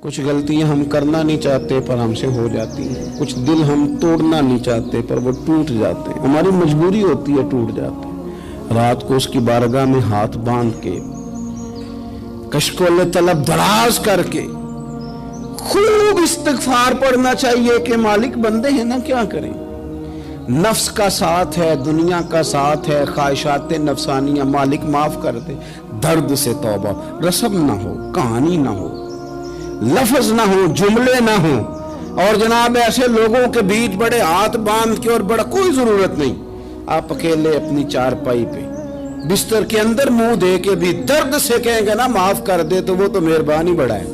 کچھ غلطیاں ہم کرنا نہیں چاہتے پر ہم سے ہو جاتی ہیں، کچھ دل ہم توڑنا نہیں چاہتے پر وہ ٹوٹ جاتے ہیں، ہماری مجبوری ہوتی ہے ٹوٹ جاتے ہیں۔ رات کو اس کی بارگاہ میں ہاتھ باندھ کے کشف طلب دراز کر کے خوب استغفار پڑھنا چاہیے کہ مالک بندے ہیں نا، کیا کریں، نفس کا ساتھ ہے، دنیا کا ساتھ ہے، خواہشات نفسانیہ، مالک معاف کر دے۔ درد سے توبہ، رسم نہ ہو، کہانی نہ ہو، لفظ نہ ہو، جملے نہ ہو، اور جناب ایسے لوگوں کے بیچ بڑے ہاتھ باندھ کے اور بڑا کوئی ضرورت نہیں، آپ اکیلے اپنی چارپائی پہ بستر کے اندر منہ دے کے بھی درد سے کہیں گے نا معاف کر دے تو وہ تو مہربانی بڑا ہے۔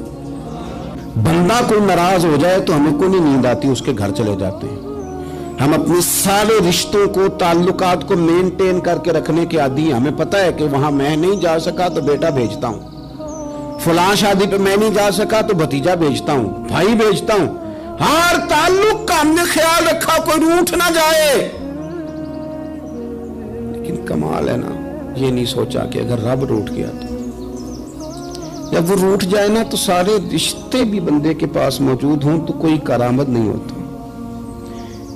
بندہ کوئی ناراض ہو جائے تو ہمیں کوئی نہیں نیند آتی، اس کے گھر چلے جاتے ہیں۔ ہم اپنے سارے رشتوں کو، تعلقات کو مینٹین کر کے رکھنے کے عادی ہیں، ہمیں پتہ ہے کہ وہاں میں نہیں جا سکا تو بیٹا بھیجتا ہوں، فلاں شادی پہ میں نہیں جا سکا تو بھتیجا بھیجتا ہوں، بھائی بھیجتا ہوں، ہر تعلق کا ہم نے خیال رکھا کوئی روٹھ نہ جائے۔ لیکن کمال ہے نا، یہ نہیں سوچا کہ اگر رب روٹھ گیا تو جب وہ روٹھ جائے نا تو سارے رشتے بھی بندے کے پاس موجود ہوں تو کوئی کرامت نہیں ہوتا،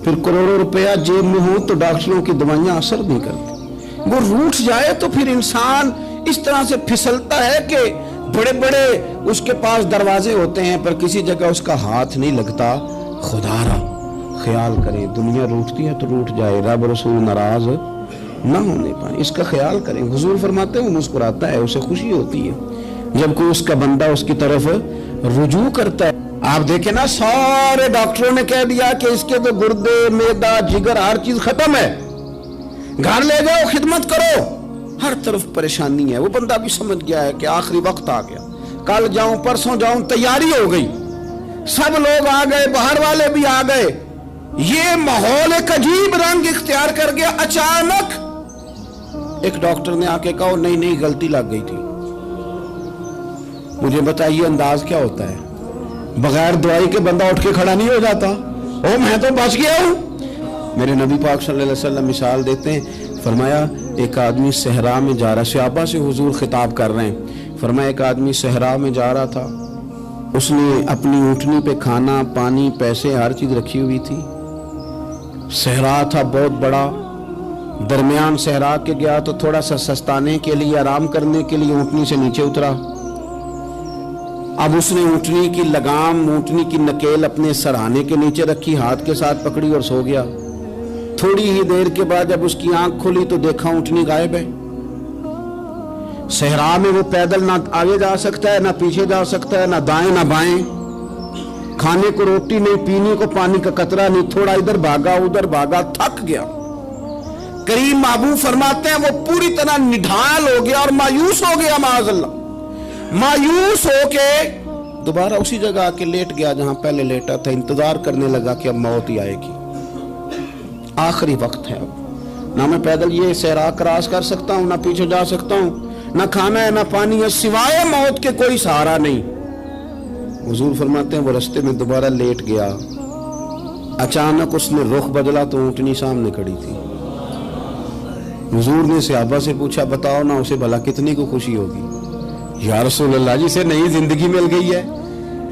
پھر کروڑوں روپیہ جیب میں ہوں تو ڈاکٹروں کی دوائیاں اثر نہیں کرتی۔ وہ روٹھ جائے تو پھر انسان اس طرح سے پھسلتا ہے کہ بڑے بڑے اس کے پاس دروازے ہوتے ہیں پر کسی جگہ اس کا ہاتھ نہیں لگتا۔ خدا را خیال کریں، دنیا روٹتی ہے تو روٹ جائے، رب رسول ناراض نہ ہونے پائیں، اس کا خیال کریں۔ حضور فرماتے ہیں وہ مسکراتا ہے، اسے خوشی ہوتی ہے جب کوئی اس کا بندہ اس کی طرف رجوع کرتا ہے۔ آپ دیکھیں نا، سارے ڈاکٹروں نے کہہ دیا کہ اس کے تو گردے، معدہ، جگر ہر چیز ختم ہے، گھر لے جاؤ، خدمت کرو، ہر طرف پریشانی ہے۔ وہ بندہ بھی سمجھ گیا ہے کہ آخری وقت آ گیا، کل جاؤں پرسوں جاؤں، تیاری ہو گئی، سب لوگ آ گئے، باہر والے بھی آ گئے، یہ ماحول ایک عجیب رنگ اختیار کر گیا۔ اچانک ایک ڈاکٹر نے آ کے کہا نہیں غلطی لگ گئی تھی۔ مجھے بتائیے انداز کیا ہوتا ہے؟ بغیر دوائی کے بندہ اٹھ کے کھڑا نہیں ہو جاتا، او میں تو بچ گیا ہوں۔ میرے نبی پاک صلی اللہ علیہ وسلم مثال دیتے ہیں، فرمایا ایک آدمی صحرا میں جا رہا، صحابہ سے حضور خطاب کر رہے ہیں، فرمایا ایک آدمی صحرا میں جا رہا تھا، اس نے اپنی اونٹنی پہ کھانا، پانی، پیسے، ہر چیز رکھی ہوئی تھی، صحرا تھا بہت بڑا، درمیان صحرا کے گیا تو تھوڑا سا سستانے کے لیے، آرام کرنے کے لیے اونٹنی سے نیچے اترا۔ اب اس نے اونٹنی کی لگام، اونٹنی کی نکیل اپنے سرہانے کے نیچے رکھی، ہاتھ کے ساتھ پکڑی اور سو گیا۔ تھوڑی ہی دیر کے بعد جب اس کی آنکھ کھلی تو دیکھا اونٹنی غائب ہے۔ صحرا میں وہ پیدل نہ آگے جا سکتا ہے، نہ پیچھے جا سکتا ہے، نہ دائیں نہ بائیں، کھانے کو روٹی نہیں، پینے کو پانی کا قطرہ نہیں، تھوڑا ادھر بھاگا ادھر بھاگا، تھک گیا۔ کریم محبوب فرماتے ہیں وہ پوری طرح نڈھال ہو گیا اور مایوس ہو گیا، معاذ اللہ، مایوس ہو کے دوبارہ اسی جگہ آ کے لیٹ گیا جہاں پہلے لیٹا تھا، انتظار کرنے لگا کہ اب موت ہی آئے گی، آخری وقت ہے، اب نہ میں پیدل یہ صحرا کراس کر سکتا ہوں، نہ پیچھے جا سکتا ہوں، نہ کھانا ہے نہ پانی ہے، سوائے موت کے کوئی سہارا نہیں۔ حضور فرماتے ہیں وہ رستے میں دوبارہ لیٹ گیا، اچانک اس نے رخ بدلا تو اونٹنی سامنے کھڑی تھی۔ حضور نے صحابہ سے پوچھا بتاؤ نا اسے بھلا کتنی کو خوشی ہوگی؟ یا رسول اللہ جسے نئی زندگی مل گئی ہے۔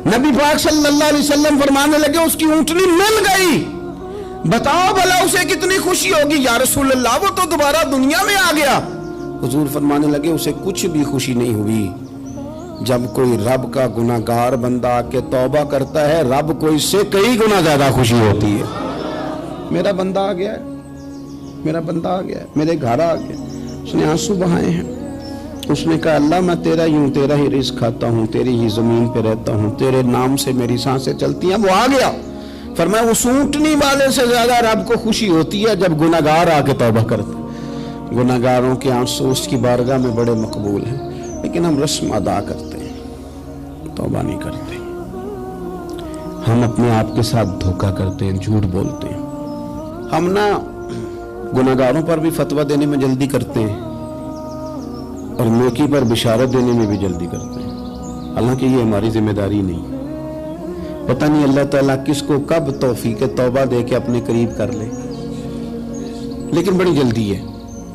نبی پاک صلی اللہ علیہ وسلم فرمانے لگے اس کی اونٹنی مل گئی، بتاؤ بھلا اسے کتنی خوشی ہوگی؟ یا رسول اللہ وہ تو دوبارہ دنیا میں آ گیا۔ حضور فرمانے لگے اسے کچھ بھی خوشی نہیں ہوئی۔ جب کوئی رب کا گناہگار بندہ آ کے توبہ کرتا ہے، رب کو اس سے کئی گنا زیادہ خوشی ہوتی ہے۔ میرا بندہ آ گیا ہے، میرا بندہ آ گیا ہے، میرے گھر آ گیا۔ اس نے آنسو بہائے ہیں، اس نے کہا اللہ میں تیرا ہی ہوں، تیرا ہی رزق کھاتا ہوں، تیری ہی زمین پہ رہتا ہوں، تیرے نام سے میری سانسیں چلتی ہیں۔ وہ آ گیا، فرمایا اس اونٹنی والے سے زیادہ رب کو خوشی ہوتی ہے جب گناہگار آ کے توبہ کرتا ہے۔ گناہگاروں کے آنسو اس کی بارگاہ میں بڑے مقبول ہیں، لیکن ہم رسم ادا کرتے ہیں، توبہ نہیں کرتے، ہم اپنے آپ کے ساتھ دھوکہ کرتے ہیں، جھوٹ بولتے ہیں۔ ہم نا گناہگاروں پر بھی فتویٰ دینے میں جلدی کرتے ہیں اور نیکی پر بشارت دینے میں بھی جلدی کرتے ہیں، حالانکہ یہ ہماری ذمہ داری نہیں۔ پتہ نہیں اللہ تعالیٰ کس کو کب توفیق توبہ دے کے اپنے قریب کر لے، لیکن بڑی جلدی ہے۔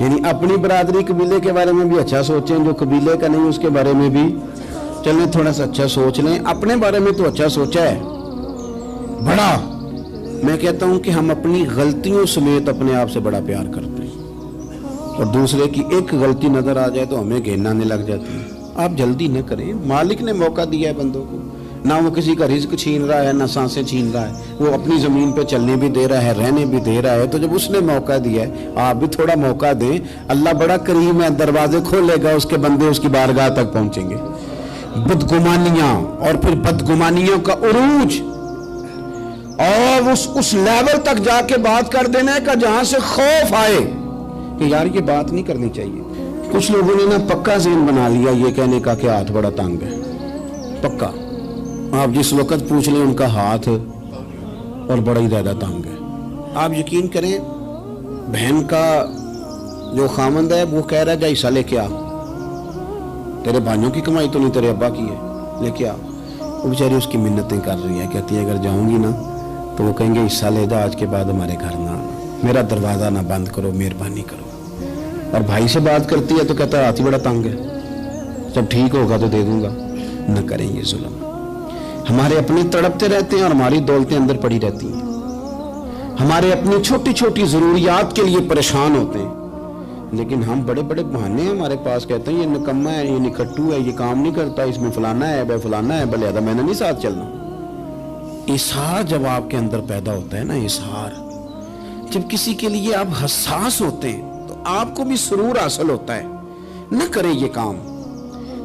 یعنی اپنی برادری قبیلے کے بارے میں بھی اچھا سوچیں, جو قبیلے کا نہیں اس کے بارے میں بھی چلیں تھوڑا سا اچھا سوچ لیں. اپنے بارے میں تو اچھا سوچا ہے بڑا. میں کہتا ہوں کہ ہم اپنی غلطیوں سمیت اپنے آپ سے بڑا پیار کرتے ہیں, اور دوسرے کی ایک غلطی نظر آ جائے تو ہمیں گھین آنے لگ جاتی ہے. آپ جلدی نہ کریں, مالک نے موقع دیا ہے بندوں کو, نہ وہ کسی کا رزق چھین رہا ہے نہ سانسیں چھین رہا ہے, وہ اپنی زمین پہ چلنے بھی دے رہا ہے رہنے بھی دے رہا ہے. تو جب اس نے موقع دیا ہے آپ بھی تھوڑا موقع دیں. اللہ بڑا کریم ہے, دروازے کھولے گا, اس کے بندے اس کی بارگاہ تک پہنچیں گے. بدگمانیاں اور پھر بدگمانیوں کا عروج اور اس لیول تک جا کے بات کر دینے کا جہاں سے خوف آئے کہ یار یہ بات نہیں کرنی چاہیے. کچھ لوگوں نے نا پکا ذہن بنا لیا یہ کہنے کا کہ ہاتھ بڑا تنگ ہے. پکا آپ جس وقت پوچھ لیں ان کا ہاتھ اور بڑا ہی زیادہ تنگ ہے. آپ یقین کریں بہن کا جو خامند ہے وہ کہہ رہا ہے جا حصہ لے کے آ, تیرے بھائیوں کی کمائی تو نہیں تیرے ابا کی ہے, لے کے آ. وہ بیچاری اس کی منتیں کر رہی ہے, کہتی ہے اگر جاؤں گی نا تو وہ کہیں گے حصہ لے جا, آج کے بعد ہمارے گھر نہ آنا, میرا دروازہ نہ بند کرو, مہربانی کرو. اور بھائی سے بات کرتی ہے تو کہتا ہے ہاتھ ہی بڑا تنگ ہے, جب ٹھیک ہوگا تو دے دوں گا. نہ کریں یہ ظلم. ہمارے اپنے تڑپتے رہتے ہیں اور ہماری دولتیں اندر پڑی رہتی ہیں. ہمارے اپنی چھوٹی چھوٹی ضروریات کے لیے پریشان ہوتے ہیں, لیکن ہم بڑے بڑے بہانے ہیں ہمارے پاس, کہتے ہیں یہ نکما ہے, یہ نکھٹو ہے, یہ کام نہیں کرتا, اس میں فلانا ہے, بے فلانا ہے, بلے میں نے نہیں ساتھ چلنا. اظہار جب آپ کے اندر پیدا ہوتا ہے نا, اظہار جب کسی کے لیے آپ حساس ہوتے ہیں تو آپ کو بھی سرور حاصل ہوتا ہے. نہ کریں یہ کام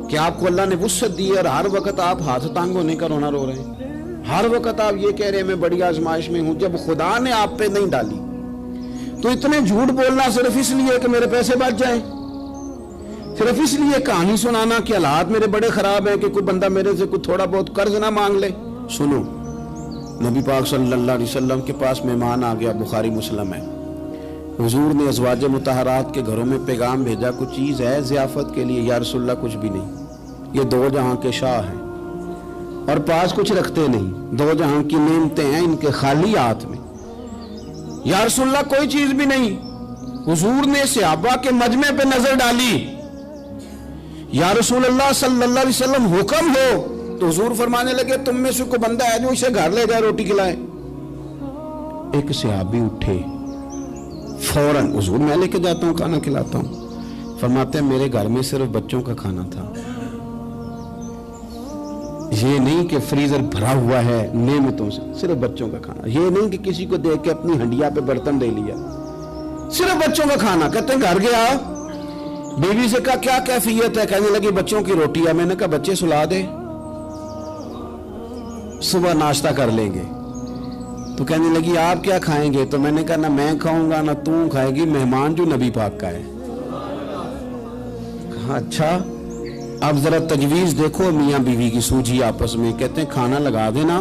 کہ آپ کو اللہ نے وسعت دی اور ہر وقت آپ ہاتھ تانگ ہونے کا رونا رو رہے ہیں, ہر وقت آپ یہ کہہ رہے ہیں میں بڑی آزمائش میں ہوں, جب خدا نے آپ پہ نہیں ڈالی. تو اتنے جھوٹ بولنا صرف اس لیے کہ میرے پیسے بچ جائیں, صرف اس لیے کہانی سنانا کہ حالات میرے بڑے خراب ہیں کہ کوئی بندہ میرے سے کوئی تھوڑا بہت قرض نہ مانگ لے. سنو, نبی پاک صلی اللہ علیہ وسلم کے پاس مہمان آ گیا, بخاری مسلم ہے. حضور نے ازواج مطہرات کے گھروں میں پیغام بھیجا, کچھ چیز ہے ضیافت کے لیے؟ یا رسول اللہ کچھ بھی نہیں, یہ دو جہاں کے شاہ ہیں اور پاس کچھ رکھتے نہیں, دو جہاں کی نعمتیں ہیں ان کے خالی ہاتھ میں. یا رسول اللہ کوئی چیز بھی نہیں. حضور نے صحابہ کے مجمع پہ نظر ڈالی, یا رسول اللہ صلی اللہ علیہ وسلم حکم ہو. تو حضور فرمانے لگے تم میں سے کوئی بندہ ہے جو اسے گھر لے جائے روٹی کھلائے. ایک صحابی اٹھے فوراً, حضور میں لے کے جاتا ہوں کھانا کھلاتا ہوں. فرماتے ہیں میرے گھر میں صرف بچوں کا کھانا تھا, یہ نہیں کہ فریزر بھرا ہوا ہے نعمتوں سے, صرف بچوں کا کھانا. یہ نہیں کہ کسی کو دیکھ کے اپنی ہنڈیا پہ برتن دے لیا, صرف بچوں کا کھانا. کہتے ہیں گھر گیا, بیوی سے کہا کیا کیفیت ہے؟ کہنے لگی بچوں کی روٹی ہے. میں نے کہا بچے سلا دے, صبح ناشتہ کر لیں گے. تو کہنے لگی آپ کیا کھائیں گے؟ تو میں نے کہا نہ میں کھاؤں گا نہ تم کھائے گی, مہمان جو نبی پاک کا ہے. کہا اچھا اب ذرا تجویز دیکھو میاں بیوی کی سوجھی آپس میں. کہتے ہیں کھانا لگا دینا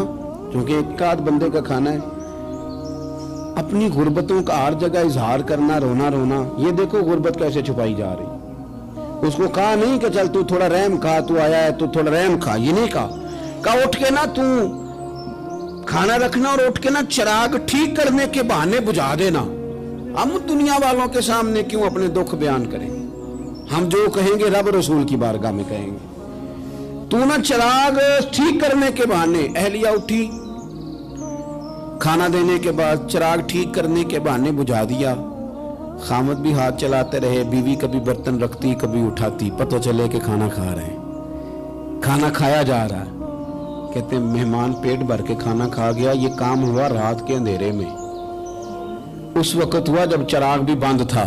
کیونکہ ایک آدھ بندے کا کھانا ہے. اپنی غربتوں کا ہر جگہ اظہار کرنا, رونا رونا. یہ دیکھو غربت کیسے چھپائی جا رہی. اس کو کہا نہیں کہ چل تو تھوڑا رحم کھا, تو آیا ہے تو تھوڑا رحم کھا, یہ نہیں کہا. کہا اٹھ کے نا تو کھانا رکھنا اور اٹھ کے نا چراغ ٹھیک کرنے کے بہانے بجھا دینا. ہم دنیا والوں کے سامنے کیوں اپنے دکھ بیان کریں؟ ہم جو کہیں گے رب رسول کی بارگاہ میں کہیں گے. تو نا چراغ ٹھیک کرنے کے بہانے. اہلیہ اٹھی, کھانا دینے کے بعد چراغ ٹھیک کرنے کے بہانے بجھا دیا. خامد بھی ہاتھ چلاتے رہے, بیوی کبھی برتن رکھتی کبھی اٹھاتی, پتہ چلے کہ کھانا کھا رہے ہیں. کھانا کھایا جا رہا ہے. کہتے ہیں مہمان پیٹ بھر کے کھانا کھا گیا. یہ کام ہوا رات کے اندھیرے میں, اس وقت ہوا جب چراغ بھی بند تھا,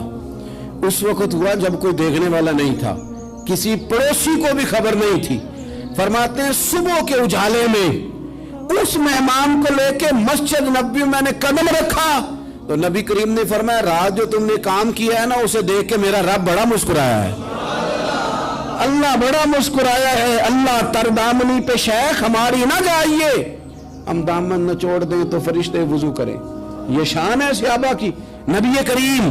اس وقت ہوا جب کوئی دیکھنے والا نہیں تھا, کسی پڑوسی کو بھی خبر نہیں تھی. فرماتے ہیں صبح کے اجالے میں اس مہمان کو لے کے مسجد نبوی میں نے قدم رکھا تو نبی کریم نے فرمایا رات جو تم نے کام کیا ہے نا اسے دیکھ کے میرا رب بڑا مسکرایا ہے, اللہ بڑا مسکرایا ہے. اللہ تر دامنی پہ شیخ ہماری نہ جائیے, ہم دامن نہ چھوڑ دیں تو فرشتے وضو کریں. یہ شان ہے صحابہ کی. نبی کریم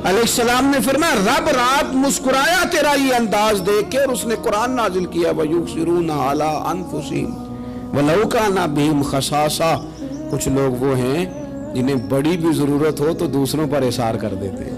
علیہ السلام نے فرمایا رب رات مسکرایا تیرا یہ انداز دیکھ کے, اور اس نے قرآن نازل کیا وَيُبْصِرُونَ عَلَىٰ أَنفُسِهِمْ وَلَوْ كَانَ بِهِمْ خَصَاصَةٌ. کچھ لوگ وہ ہیں جنہیں بڑی بھی ضرورت ہو تو دوسروں پر اثار کر دیتے ہیں.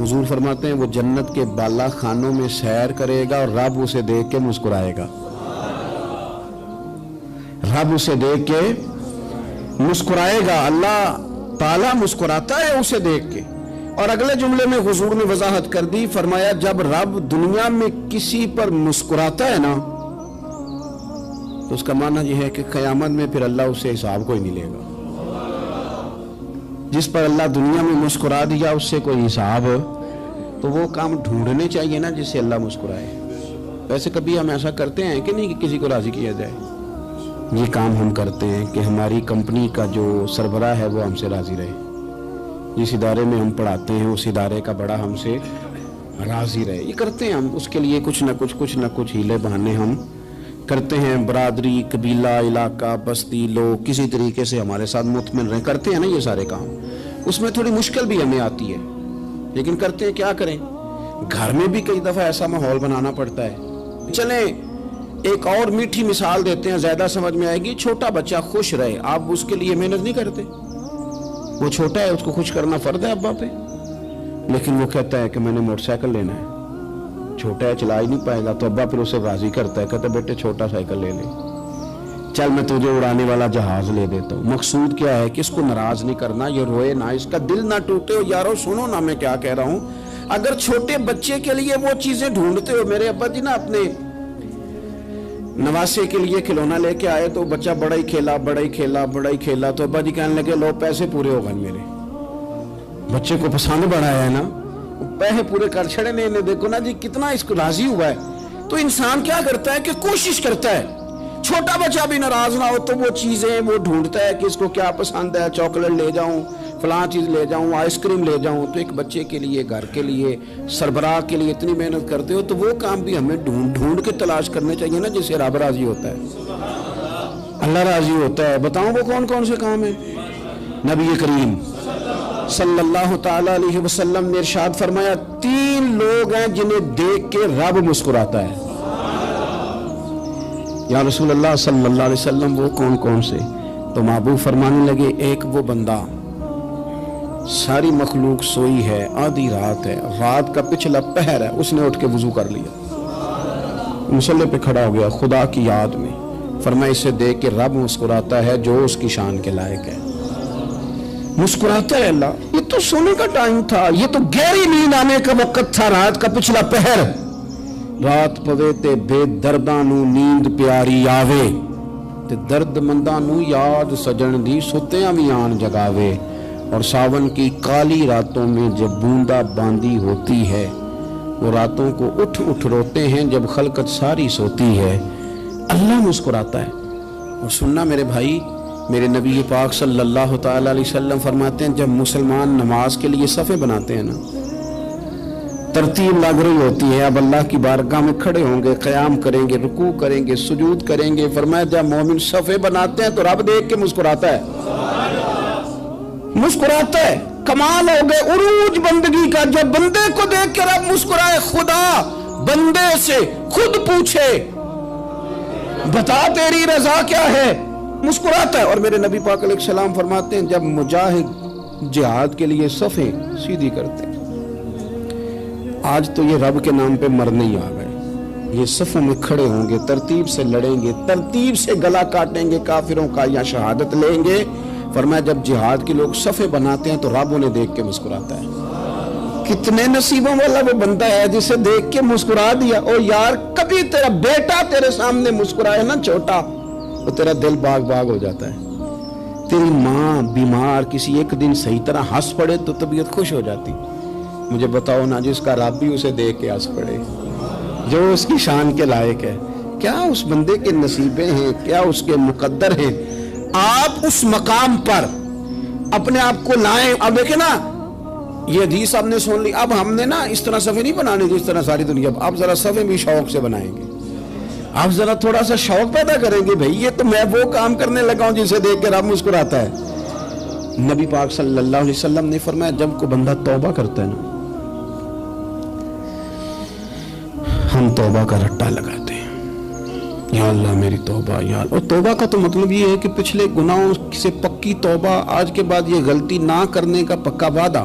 حضور فرماتے ہیں وہ جنت کے بالا خانوں میں سیر کرے گا اور رب اسے دیکھ کے مسکرائے گا. رب اسے دیکھ کے مسکرائے گا. اللہ تعالیٰ مسکراتا ہے اسے دیکھ کے. اور اگلے جملے میں حضور نے وضاحت کر دی, فرمایا جب رب دنیا میں کسی پر مسکراتا ہے نا تو اس کا معنی یہ ہے کہ قیامت میں پھر اللہ اسے حساب کوئی نہیں لے گا. جس پر اللہ دنیا میں مسکرا دیا اس سے کوئی حساب, تو وہ کام ڈھونڈنے چاہیے نا جس سے اللہ مسکرائے. ویسے کبھی ہم ایسا کرتے ہیں کہ نہیں کہ کسی کو راضی کیا جائے؟ یہ کام ہم کرتے ہیں کہ ہماری کمپنی کا جو سربراہ ہے وہ ہم سے راضی رہے, جس ادارے میں ہم پڑھاتے ہیں اس ادارے کا بڑا ہم سے راضی رہے. یہ کرتے ہیں ہم, اس کے لیے کچھ نہ کچھ ہیلے بہانے ہم کرتے ہیں. برادری, قبیلہ, علاقہ, بستی, لوگ کسی طریقے سے ہمارے ساتھ مطمئن رہیں, کرتے ہیں نا یہ سارے کام. اس میں تھوڑی مشکل بھی ہمیں آتی ہے لیکن کرتے ہیں. کیا کریں, گھر میں بھی کئی دفعہ ایسا ماحول بنانا پڑتا ہے. چلیں ایک اور میٹھی مثال دیتے ہیں, زیادہ سمجھ میں آئے گی. چھوٹا بچہ خوش رہے, آپ اس کے لیے محنت نہیں کرتے. وہ چھوٹا ہے, اس کو خوش کرنا فرض ہے ابا پہ, لیکن وہ کہتا ہے کہ میں نے موٹر سائیکل لینا ہے. چھوٹا ہے, چلا ہی نہیں پائے گا, تو ابا پھر اسے راضی کرتا ہے, کہتا ہے بیٹے چھوٹا سائیکل لے لے, چل میں تجھے اڑانے والا جہاز لے دیتا ہوں. مقصود کیا ہے کہ اس کو ناراض نہیں کرنا, یہ روئے نہ, اس کا دل نہ ٹوٹے. ہو یارو سنو نا میں کیا کہہ رہا ہوں. اگر چھوٹے بچے کے لیے وہ چیزیں ڈھونڈتے ہو, میرے ابا جی نا اپنے نواسے کے لیے کھلونا لے کے آئے تو بچہ بڑا ہی کھیلا, تو ابا جی کہنے لگے لو پیسے پورے ہو گئے میرے. بچے کو پسند بڑا ہے نا, پیسے پورے کر چھڑے نے, دیکھو نا جی کتنا اس کو راضی ہوا ہے. تو انسان کیا کرتا ہے کہ کوشش کرتا ہے چھوٹا بچہ بھی ناراض نہ ہو, تو وہ چیزیں وہ ڈھونڈتا ہے کہ اس کو کیا پسند ہے. چاکلیٹ لے جاؤں, فلاں چیز لے جاؤں, آئس کریم لے جاؤں. تو ایک بچے کے لیے, گھر کے لیے, سربراہ کے لیے اتنی محنت کرتے ہو, تو وہ کام بھی ہمیں ڈھونڈ کے تلاش کرنے چاہیے نا جس سے رب راضی ہوتا ہے, اللہ راضی ہوتا ہے. بتاؤں وہ کون کون سے کام ہیں؟ نبی کریم صلی اللہ تعالی علیہ وسلم نے ارشاد فرمایا 3 لوگ ہیں جنہیں دیکھ کے رب مسکراتا ہے. یا رسول اللہ صلی اللہ علیہ وسلم وہ کون کون سے؟ تو محبوب فرمانے لگے, ایک وہ بندہ ساری مخلوق سوئی ہے, آدھی رات ہے, رات کا پچھلا پہر ہے, اس نے اٹھ کے وضو کر لیا, مصلی پہ کھڑا ہو گیا خدا کی یاد میں. فرمایا اسے دیکھ کے رب مسکراتا ہے جو اس کی شان کے لائق ہے. مسکراتا ہے اللہ. یہ تو سونے کا ٹائم تھا, یہ تو گہری نیند آنے کا وقت تھا, رات کا پچھلا پہر. رات پوے تے بے درداں نو نیند پیاری آوے, تے درد منداں نو یاد سجن دی ستیاں بھی آن جگاوے. اور ساون کی کالی راتوں میں جب بوندا باندی ہوتی ہے, وہ راتوں کو اٹھ روتے ہیں جب خلقت ساری سوتی ہے. اللہ مسکراتا ہے. اور سننا میرے بھائی, میرے نبی پاک صلی اللہ تعالی علیہ وسلم فرماتے ہیں جب مسلمان نماز کے لیے صفیں بناتے ہیں نا, ترتیب لگ رہی ہوتی ہے, اب اللہ کی بارگاہ میں کھڑے ہوں گے, قیام کریں گے, رکوع کریں گے, سجود کریں گے. فرمایا جب مومن صفیں بناتے ہیں تو رب دیکھ کے مسکراتا ہے, مسکراتا ہے. کمال ہو گئے عروج بندگی کا, جب بندے کو دیکھ کے رب مسکرائے. خدا بندے سے خود پوچھے بتا تیری رضا کیا ہے, مسکراتا ہے. اور میرے نبی پاک علیہ السلام فرماتے ہیں جب مجاہد جہاد کے لیے صفیں سیدھی کرتے ہیں, آج تو یہ رب کے نام پہ مرنے ہی آ گئے, یہ صفوں میں کھڑے ہوں گے, ترتیب سے لڑیں گے, ترتیب سے گلا کاٹیں گے کافروں کا یا شہادت لیں گے. فرمایا جب جہاد کے لوگ صفیں بناتے ہیں تو رب انہیں دیکھ کے مسکراتا ہے. کتنے نصیبوں والا وہ بندہ ہے جسے دیکھ کے مسکرا دیا. او یار کبھی تیرا بیٹا تیرے سامنے مسکرائے نا چھوٹا, تو تیرا دل باغ باغ ہو جاتا ہے. تیری ماں بیمار کسی ایک دن صحیح طرح ہنس پڑے تو طبیعت خوش ہو جاتی. مجھے بتاؤ نا جس کا رب بھی اسے دیکھ کے ہنس پڑے, جو اس کی شان کے لائق ہے, کیا اس بندے کے نصیبیں ہیں, کیا اس کے مقدر ہیں. آپ اس مقام پر اپنے آپ کو لائیں. اب دیکھیں نا یہ حدیث آپ نے سن لی, اب ہم نے نا اس طرح صفیں نہیں بنانے جس طرح ساری دنیا. آپ ذرا صفیں بھی شوق سے بنائیں گے, آپ ذرا تھوڑا سا شوق پیدا کریں گے, بھئی یہ تو میں وہ کام کرنے لگا ہوں جسے دیکھ کے رب مسکراتا ہے. نبی پاک صلی اللہ علیہ وسلم نے فرمایا جب کوئی بندہ توبہ کرتا ہے نا, ہم توبہ کا رٹا لگاتے ہیں, یا اللہ میری توبہ یا اللہ. اور توبہ کا تو مطلب یہ ہے کہ پچھلے گناہوں سے پکی توبہ, آج کے بعد یہ غلطی نہ کرنے کا پکا وعدہ.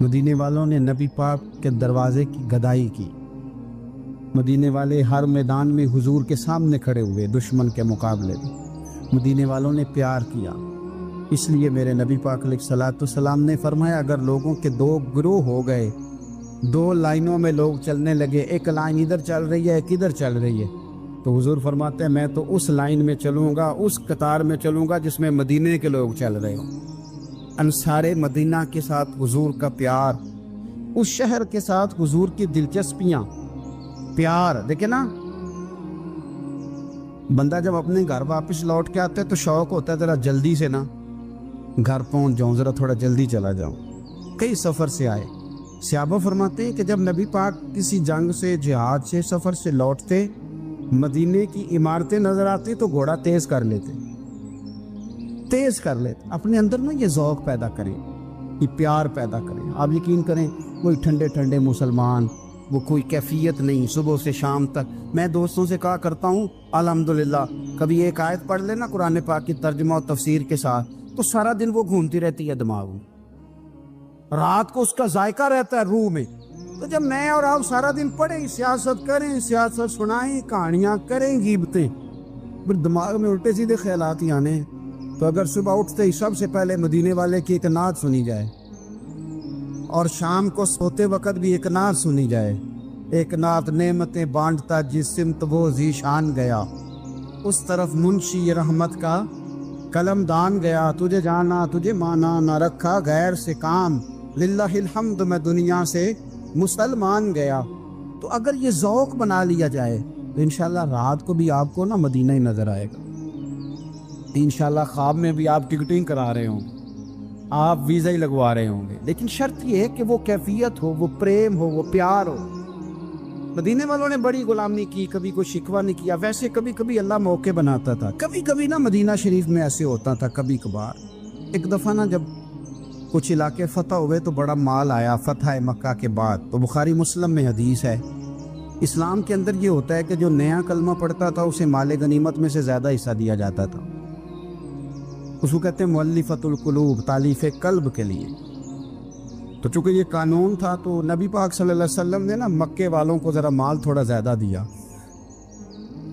مدینے والوں نے نبی پاک کے دروازے کی گدائی کی، مدینے والے ہر میدان میں حضور کے سامنے کھڑے ہوئے دشمن کے مقابلے میں، مدینے والوں نے پیار کیا۔ اس لیے میرے نبی پاک علیہ الصلوۃ والسلام نے فرمایا اگر لوگوں کے دو گروہ ہو گئے، دو لائنوں میں لوگ چلنے لگے، ایک لائن ادھر چل رہی ہے ایک ادھر چل رہی ہے، تو حضور فرماتے ہیں میں تو اس لائن میں چلوں گا، اس قطار میں چلوں گا جس میں مدینے کے لوگ چل رہے ہوں۔ انصار مدینہ کے ساتھ حضور کا پیار، اس شہر کے ساتھ حضور کی دلچسپیاں، پیار دیکھیں نا، بندہ جب اپنے گھر واپس لوٹ کے آتا ہے تو شوق ہوتا ہے ذرا جلدی سے نا گھر پہنچ جاؤں، ذرا تھوڑا جلدی چلا جاؤں۔ کئی سفر سے آئے، صحابہ فرماتے ہیں کہ جب نبی پاک کسی جنگ سے، جہاد سے، سفر سے لوٹتے، مدینے کی عمارتیں نظر آتی تو گھوڑا تیز کر لیتے، اپنے اندر نا یہ ذوق پیدا کریں، یہ پیار پیدا کریں۔ آپ یقین کریں کوئی ٹھنڈے ٹھنڈے مسلمان، وہ کوئی کیفیت نہیں، صبح سے شام تک میں دوستوں سے کہا کرتا ہوں الحمدللہ کبھی ایک آیت پڑھ لینا قرآن پاک کی ترجمہ و تفسیر کے ساتھ تو سارا دن وہ گھومتی رہتی ہے دماغ میں، رات کو اس کا ذائقہ رہتا ہے روح میں۔ تو جب میں اور آپ سارا دن پڑھیں، سیاست کریں، سیاست سنائیں، کہانیاں کریں، غیبتیں، پھر دماغ میں الٹے سیدھے خیالات ہی آنے ہیں۔ تو اگر صبح اٹھتے ہی سب سے پہلے مدینے والے کی ایک نعت سنی جائے اور شام کو سوتے وقت بھی ایک نعت سنی جائے، ایک نعت نعمتیں بانٹتا جس سمت وہ ذیشان گیا، اس طرف منشی رحمت کا قلم دان گیا، تجھے جانا تجھے مانا نہ رکھا غیر سے کام، للہ الحمد میں دنیا سے مسلمان گیا۔ تو اگر یہ ذوق بنا لیا جائے تو انشاءاللہ رات کو بھی آپ کو نا مدینہ ہی نظر آئے گا، انشاءاللہ خواب میں بھی آپ ٹکٹنگ کرا رہے ہوں گے، آپ ویزا ہی لگوا رہے ہوں گے، لیکن شرط یہ ہے کہ وہ کیفیت ہو، وہ پریم ہو، وہ پیار ہو۔ مدینے والوں نے بڑی غلامی کی، کبھی کوئی شکوہ نہیں کیا، ویسے کبھی کبھی اللہ موقع بناتا تھا، کبھی کبھی نا مدینہ شریف میں ایسے ہوتا تھا کبھی کبھار۔ ایک دفعہ نا جب کچھ علاقے فتح ہوئے تو بڑا مال آیا فتح مکہ کے بعد، تو بخاری مسلم میں حدیث ہے، اسلام کے اندر یہ ہوتا ہے کہ جو نیا کلمہ پڑھتا تھا اسے مال غنیمت میں سے زیادہ حصہ دیا جاتا تھا، اس کو کہتے ہیں مؤلفۃ القلوب، تالیف قلب کے لیے۔ تو چونکہ یہ قانون تھا تو نبی پاک صلی اللہ علیہ وسلم نے نا مکے والوں کو ذرا مال تھوڑا زیادہ دیا۔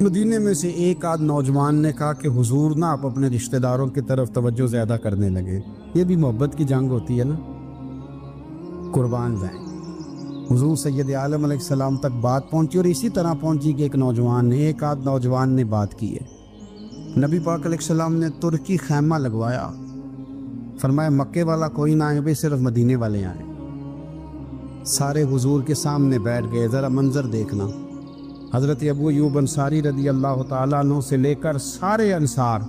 مدینے میں سے ایک آدھ نوجوان نے کہا کہ حضور نا آپ اپنے رشتہ داروں کی طرف توجہ زیادہ کرنے لگے، یہ بھی محبت کی جنگ ہوتی ہے نا، قربان جائیں۔ حضور سید عالم علیہ السلام تک بات پہنچی اور اسی طرح پہنچی کہ ایک آدھ نوجوان نے بات کی ہے۔ نبی پاک علیہ السلام نے ترکی خیمہ لگوایا، فرمایا مکے والا کوئی نہ آئے، صرف مدینے والے آئیں۔ سارے حضور کے سامنے بیٹھ گئے، ذرا منظر دیکھنا، حضرت ابو ایوب انصاری رضی اللہ تعالیٰ عنہ سے لے کر سارے انصار۔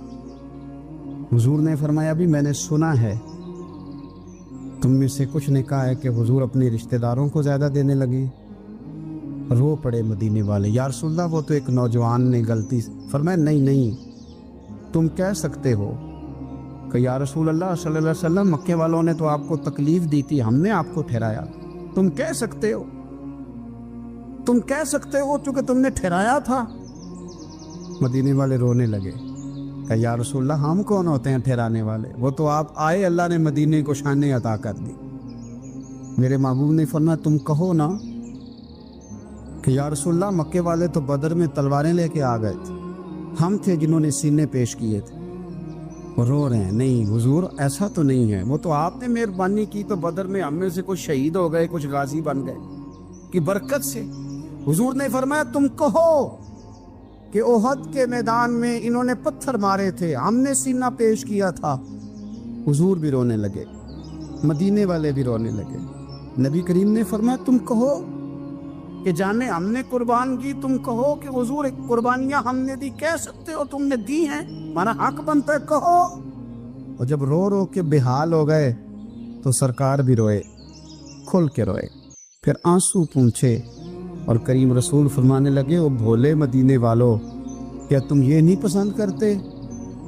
حضور نے فرمایا بھی میں نے سنا ہے تم میں سے کچھ نے کہا ہے کہ حضور اپنے رشتہ داروں کو زیادہ دینے لگے۔ رو پڑے مدینے والے، یا رسول اللہ وہ تو ایک نوجوان نے غلطی۔ فرمایا نہیں تم کہہ سکتے ہو کہ یا رسول اللہ صلی اللہ علیہ وسلم مکے والوں نے تو آپ کو تکلیف دی تھی، ہم نے آپ کو ٹھہرایا، تم کہہ سکتے ہو چونکہ تم نے ٹھہرایا تھا۔ مدینے والے رونے لگے کہ یا رسول اللہ ہم کون ہوتے ہیں ٹھہرانے والے، وہ تو آپ آئے، اللہ نے مدینے کو شانیں عطا کر دی۔ میرے محبوب نے فرمایا تم کہو نا کہ یا رسول اللہ مکے والے تو بدر میں تلواریں لے کے آ گئے تھے، ہم تھے جنہوں نے سینے پیش کیے تھے۔ وہ رو رہے ہیں، نہیں حضور ایسا تو نہیں ہے، وہ تو آپ نے مہربانی کی تو بدر میں ہم میں سے کچھ شہید ہو گئے، کچھ غازی بن گئے کی برکت سے۔ حضور نے فرمایا تم کہو کہ احد کے میدان میں انہوں نے پتھر مارے تھے، ہم نے سینہ پیش کیا تھا۔ حضور بھی رونے لگے، مدینے والے بھی رونے لگے۔ نبی کریم نے فرمایا تم کہو کہ جانے ہم نے قربان کی، تم کہو کہ حضور ایک قربانیاں ہم نے دی، کہہ سکتے ہو تم نے دی ہیں، ہمارا حق بنتا ہے کہو۔ اور جب رو رو کے بے حال ہو گئے تو سرکار بھی روئے، کھل کے روئے، پھر آنسو پونچھے اور کریم رسول فرمانے لگے او بھولے مدینے والو، کیا تم یہ نہیں پسند کرتے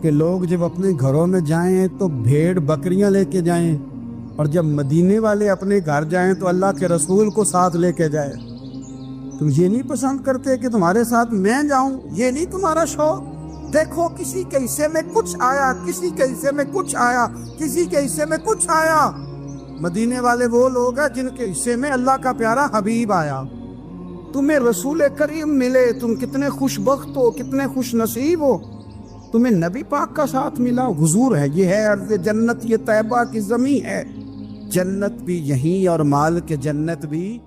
کہ لوگ جب اپنے گھروں میں جائیں تو بھیڑ بکریاں لے کے جائیں، اور جب مدینے والے اپنے گھر جائیں تو اللہ کے رسول کو ساتھ لے کے جائیں؟ تم یہ نہیں پسند کرتے کہ تمہارے ساتھ میں جاؤں؟ یہ نہیں تمہارا شوق دیکھو کسی کے حصے میں کچھ آیا، کسی کے حصے میں کچھ آیا، کسی کے حصے میں کچھ آیا۔ مدینے والے وہ لوگ ہیں جن کے حصے میں اللہ کا پیارا حبیب آیا۔ تمہیں رسول کریم ملے، تم کتنے خوش بخت ہو، کتنے خوش نصیب ہو، تمہیں نبی پاک کا ساتھ ملا۔ حضور ہے، یہ ہے ارض جنت، یہ طیبہ کی زمین ہے، جنت بھی یہیں اور مال کے جنت بھی